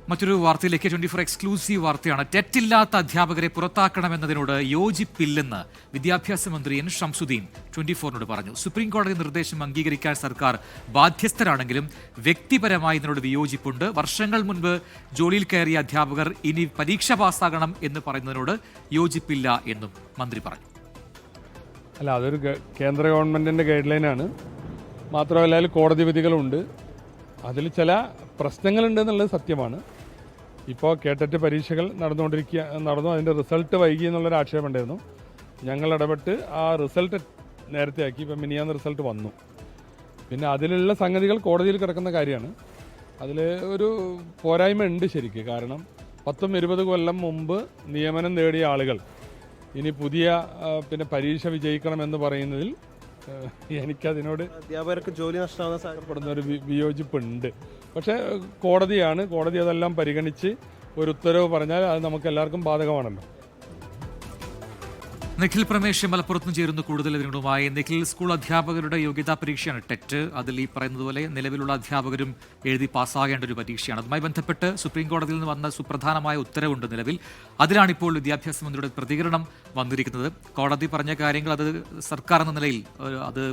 മറ്റൊരു വാർത്തയിലേക്ക് 24 എക്സ്ക്ലൂസീവ് വാർത്തയാണ്. ടെറ്റില്ലാത്ത അധ്യാപകരെ പുറത്താക്കണമെന്നതിനോട് യോജിപ്പില്ലെന്ന് വിദ്യാഭ്യാസ മന്ത്രി എൻ ഷംസുദ്ദീൻ 24നോട് പറഞ്ഞു. സുപ്രീം കോടതി നിർദ്ദേശം അംഗീകരിക്കാൻ സർക്കാർ ബാധ്യസ്ഥരാണെങ്കിലും വ്യക്തിപരമായി ഇതിനോട് വിയോജിപ്പുണ്ട്. വർഷങ്ങൾ മുൻപ് ജോലിയിൽ കയറിയ അധ്യാപകർ ഇനി പരീക്ഷ പാസ്സാകണം എന്ന് പറയുന്നതിനോട് യോജിപ്പില്ല എന്നും മന്ത്രി പറഞ്ഞു. അല്ല, അതൊരു കേന്ദ്ര ഗവൺമെൻറ്റിൻ്റെ ഗൈഡ് ലൈനാണ്. മാത്രമല്ല അതിൽ കോടതി വിധികളുണ്ട്. അതിൽ ചില പ്രശ്നങ്ങളുണ്ട് എന്നുള്ളത് സത്യമാണ്. ഇപ്പോൾ കേട്ടറ്റ് പരീക്ഷകൾ നടന്നു, അതിൻ്റെ റിസൾട്ട് വൈകി എന്നുള്ളൊരു ആക്ഷേപം ഉണ്ടായിരുന്നു. ഞങ്ങൾ ഇടപെട്ട് ആ റിസൾട്ട് നേരത്തെ ആക്കി. ഇപ്പം മിനിയാന്ന് റിസൾട്ട് വന്നു. പിന്നെ അതിലുള്ള സംഗതികൾ കോടതിയിൽ കിടക്കുന്ന കാര്യമാണ്. അതിൽ ഒരു പോരായ്മ ഉണ്ട് ശരിക്ക്. കാരണം 10-20 കൊല്ലം മുമ്പ് നിയമനം നേടിയ ആളുകൾ ഇനി പുതിയ പരീക്ഷ വിജയിക്കണമെന്ന് പറയുന്നതിൽ എനിക്കതിനോട് അധ്യാപകർക്ക് ജോലി നഷ്ടപ്പെടുന്ന ഒരു വിയോജിപ്പുണ്ട്. പക്ഷേ കോടതി അതെല്ലാം പരിഗണിച്ച് ഒരു ഉത്തരവ് പറഞ്ഞാൽ അത് നമുക്ക് എല്ലാവർക്കും ബാധകമാണല്ലോ. നിഖിൽ പ്രമേശ് മലപ്പുറത്ത് നിന്ന് ചേരുന്നു കൂടുതൽ വിവരങ്ങളുമായി. നിഖിൽ, സ്കൂൾ അധ്യാപകരുടെ യോഗ്യതാ പരീക്ഷയാണ് ടെറ്റ്. അതിൽ ഈ പറയുന്നത് പോലെ നിലവിലുള്ള അധ്യാപകരും എഴുതി പാസ്സാകേണ്ട ഒരു പരീക്ഷയാണ്. അതുമായി ബന്ധപ്പെട്ട് സുപ്രീം കോടതിയിൽ നിന്ന് വന്ന സുപ്രധാനമായ ഉത്തരവുണ്ട് നിലവിൽ. അതിലാണിപ്പോൾ വിദ്യാഭ്യാസ മന്ത്രിയുടെ പ്രതികരണം വന്നിരിക്കുന്നത്. കോടതി പറഞ്ഞ കാര്യങ്ങൾ അത് സർക്കാർ എന്ന നിലയിൽ അത്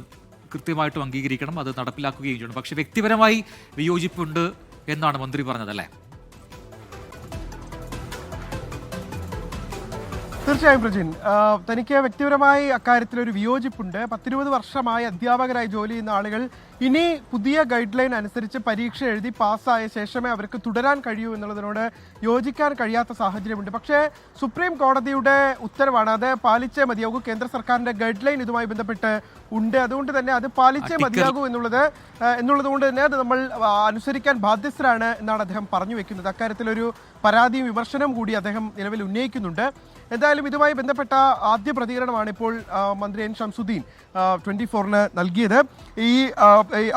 കൃത്യമായിട്ടും അംഗീകരിക്കണം, അത് നടപ്പിലാക്കുകയും ചെയ്യണം. പക്ഷേ വ്യക്തിപരമായി വിയോജിപ്പുണ്ട് എന്നാണ് മന്ത്രി പറഞ്ഞതല്ലേ? തീർച്ചയായും പ്രജിൻ, തനിക്ക് വ്യക്തിപരമായി അക്കാര്യത്തിൽ ഒരു വിയോജിപ്പുണ്ട്. 10-20 വർഷമായി അധ്യാപകരായി ജോലി ചെയ്യുന്ന ആളുകൾ ഇനി പുതിയ ഗൈഡ് ലൈൻ അനുസരിച്ച് പരീക്ഷ എഴുതി പാസ്സായ ശേഷമേ അവർക്ക് തുടരാൻ കഴിയൂ എന്നുള്ളതിനോട് യോജിക്കാൻ കഴിയാത്ത സാഹചര്യമുണ്ട്. പക്ഷേ സുപ്രീം കോടതിയുടെ ഉത്തരവാണ്, അത് പാലിച്ചേ മതിയാകൂ. കേന്ദ്ര സർക്കാരിന്റെ ഗൈഡ് ലൈൻ ഇതുമായി ബന്ധപ്പെട്ട് ഉണ്ട്. അതുകൊണ്ട് തന്നെ അത് പാലിച്ചേ മതിയാകൂ എന്നുള്ളതുകൊണ്ട് തന്നെ അത് നമ്മൾ അനുസരിക്കാൻ ബാധ്യസ്ഥരാണ് എന്നാണ് അദ്ദേഹം പറഞ്ഞു വെക്കുന്നത്. അക്കാര്യത്തിലൊരു പരാതിയും വിമർശനവും കൂടി അദ്ദേഹം നിലവിൽ ഉന്നയിക്കുന്നുണ്ട്. എന്തായാലും ഇതുമായി ബന്ധപ്പെട്ട ആദ്യ പ്രതികരണമാണ് ഇപ്പോൾ മന്ത്രി എൻ ഷംസുദ്ദീൻ 24ന് നൽകിയത്. ഈ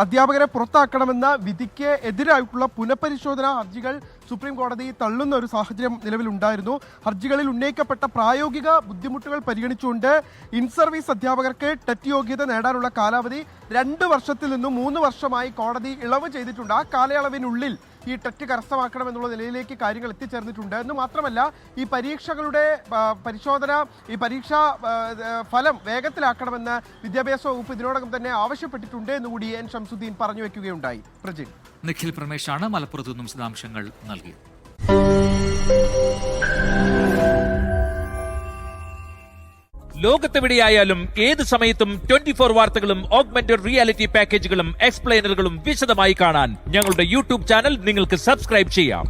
അധ്യാപകരെ പുറത്താക്കണമെന്ന വിധിക്ക് എതിരായിട്ടുള്ള പുനഃപരിശോധനാ ഹർജികൾ സുപ്രീം കോടതി തള്ളുന്ന ഒരു സാഹചര്യം നിലവിലുണ്ടായിരുന്നു. ഹർജികളിൽ ഉന്നയിക്കപ്പെട്ട പ്രായോഗിക ബുദ്ധിമുട്ടുകൾ പരിഗണിച്ചുകൊണ്ട് ഇൻ സർവീസ് അധ്യാപകർക്ക് ടെറ്റ് യോഗ്യത നേടാനുള്ള കാലാവധി 2 വർഷത്തിൽ നിന്നും 3 വർഷമായി കോടതി ഇളവ് ചെയ്തിട്ടുണ്ട്. ആ കാലയളവിനുള്ളിൽ ഈ ടെറ്റ് കരസ്ഥമാക്കണമെന്നുള്ള നിലയിലേക്ക് കാര്യങ്ങൾ എത്തിച്ചേർന്നിട്ടുണ്ട്. എന്ന് മാത്രമല്ല, ഈ പരീക്ഷകളുടെ ഈ പരീക്ഷാ ഫലം വേഗത്തിലാക്കണമെന്ന് വിദ്യാഭ്യാസ വകുപ്പ് ഇതിനോടകം തന്നെ ആവശ്യപ്പെട്ടിട്ടുണ്ട് എന്നുകൂടി എൻ ഷംസുദ്ദീൻ പറഞ്ഞു വെക്കുകയുണ്ടായി. പ്രജിൻ, നിഖിൽ പ്രമേശാണ് മലപ്പുറത്തു നിന്നും വിശദാംശങ്ങൾ നൽകിയത്. ലോകത്തെവിടെയായാലും ഏത് സമയത്തും 24 വാർത്തകളും ഓഗ്മെന്റഡ് റിയാലിറ്റി പാക്കേജുകളും എക്സ്പ്ലെയിനറുകളും വിശദമായി കാണാൻ ഞങ്ങളുടെ യൂട്യൂബ് ചാനൽ നിങ്ങൾക്ക് സബ്സ്ക്രൈബ് ചെയ്യാം.